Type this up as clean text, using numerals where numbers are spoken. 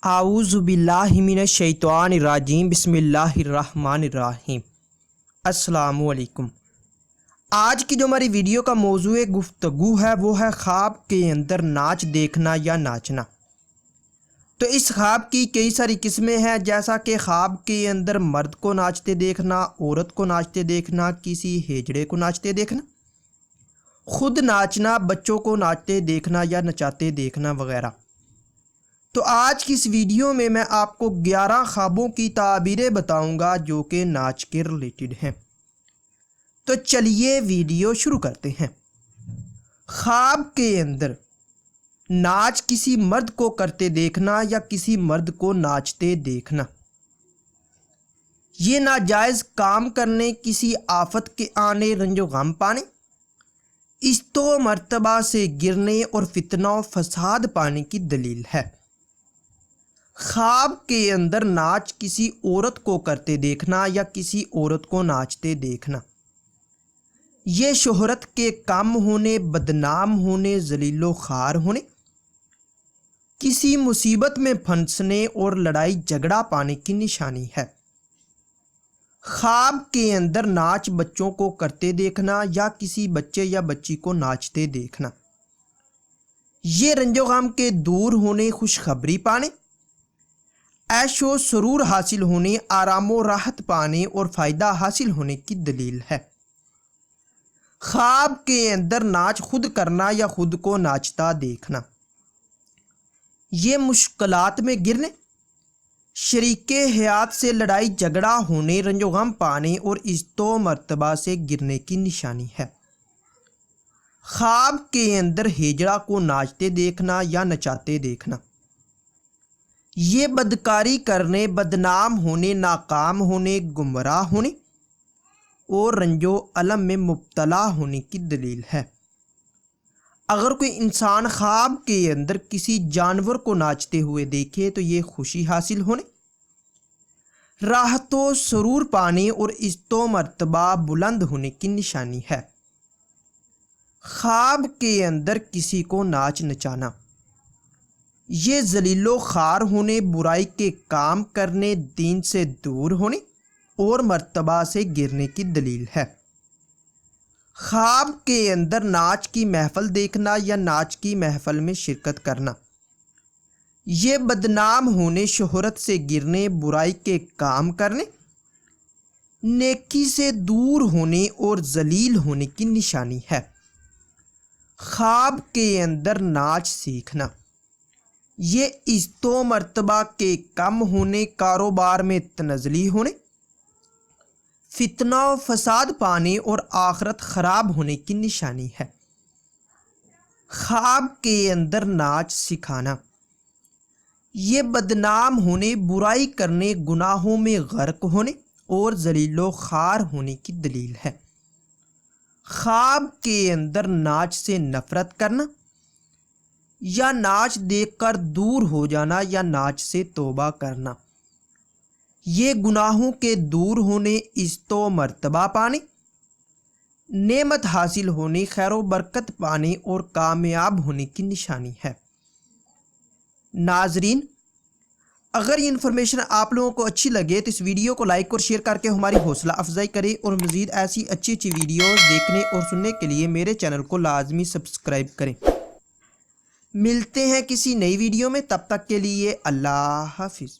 اعوذ باللہ من الشیطان الرجیم بسم اللہ الرحمن الرحیم۔ السلام علیکم۔ آج کی جو ہماری ویڈیو کا موضوع گفتگو ہے وہ ہے خواب کے اندر ناچ دیکھنا یا ناچنا۔ تو اس خواب کی کئی ساری قسمیں ہیں، جیسا کہ خواب کے اندر مرد کو ناچتے دیکھنا، عورت کو ناچتے دیکھنا، کسی ہیجڑے کو ناچتے دیکھنا، خود ناچنا، بچوں کو ناچتے دیکھنا یا نچاتے دیکھنا وغیرہ۔ تو آج کی اس ویڈیو میں آپ کو 11 خوابوں کی تعبیریں بتاؤں گا جو کہ ناچ کے ریلیٹڈ ہیں۔ تو چلیے ویڈیو شروع کرتے ہیں۔ خواب کے اندر ناچ کسی مرد کو کرتے دیکھنا یا کسی مرد کو ناچتے دیکھنا، یہ ناجائز کام کرنے، کسی آفت کے آنے، رنج و غم پانے، استو مرتبہ سے گرنے اور فتنہ و فساد پانے کی دلیل ہے۔ خواب کے اندر ناچ کسی عورت کو کرتے دیکھنا یا کسی عورت کو ناچتے دیکھنا، یہ شہرت کے کم ہونے، بدنام ہونے، ذلیل و خوار ہونے، کسی مصیبت میں پھنسنے اور لڑائی جھگڑا پانے کی نشانی ہے۔ خواب کے اندر ناچ بچوں کو کرتے دیکھنا یا کسی بچے یا بچی کو ناچتے دیکھنا، یہ رنج و غم کے دور ہونے، خوشخبری پانے، عیش و سرور حاصل ہونے، آرام و راحت پانے اور فائدہ حاصل ہونے کی دلیل ہے۔ خواب کے اندر ناچ خود کرنا یا خود کو ناچتا دیکھنا، یہ مشکلات میں گرنے، شریک حیات سے لڑائی جھگڑا ہونے، رنج و غم پانے اور عزت و مرتبہ سے گرنے کی نشانی ہے۔ خواب کے اندر ہیجڑا کو ناچتے دیکھنا یا نچاتے دیکھنا، یہ بدکاری کرنے، بدنام ہونے، ناکام ہونے، گمراہ ہونے اور رنج و الم میں مبتلا ہونے کی دلیل ہے۔ اگر کوئی انسان خواب کے اندر کسی جانور کو ناچتے ہوئے دیکھے تو یہ خوشی حاصل ہونے، راحت و سرور پانے اور عزت و مرتبہ بلند ہونے کی نشانی ہے۔ خواب کے اندر کسی کو ناچ نچانا، یہ ذلیل و خوار ہونے، برائی کے کام کرنے، دین سے دور ہونے اور مرتبہ سے گرنے کی دلیل ہے۔ خواب کے اندر ناچ کی محفل دیکھنا یا ناچ کی محفل میں شرکت کرنا، یہ بدنام ہونے، شہرت سے گرنے، برائی کے کام کرنے، نیکی سے دور ہونے اور ذلیل ہونے کی نشانی ہے۔ خواب کے اندر ناچ سیکھنا، یہ عزت و مرتبہ کے کم ہونے، کاروبار میں تنزلی ہونے، فتنہ و فساد پانے اور آخرت خراب ہونے کی نشانی ہے۔ خواب کے اندر ناچ سکھانا، یہ بدنام ہونے، برائی کرنے، گناہوں میں غرق ہونے اور ذلیل و خوار ہونے کی دلیل ہے۔ خواب کے اندر ناچ سے نفرت کرنا یا ناچ دیکھ کر دور ہو جانا یا ناچ سے توبہ کرنا، یہ گناہوں کے دور ہونے، عزت و مرتبہ پانے، نعمت حاصل ہونے، خیر و برکت پانے اور کامیاب ہونے کی نشانی ہے۔ ناظرین، اگر یہ انفارمیشن آپ لوگوں کو اچھی لگے تو اس ویڈیو کو لائک اور شیئر کر کے ہماری حوصلہ افزائی کریں، اور مزید ایسی اچھی ویڈیوز دیکھنے اور سننے کے لیے میرے چینل کو لازمی سبسکرائب کریں۔ ملتے ہیں کسی نئی ویڈیو میں، تب تک کے لیے اللہ حافظ۔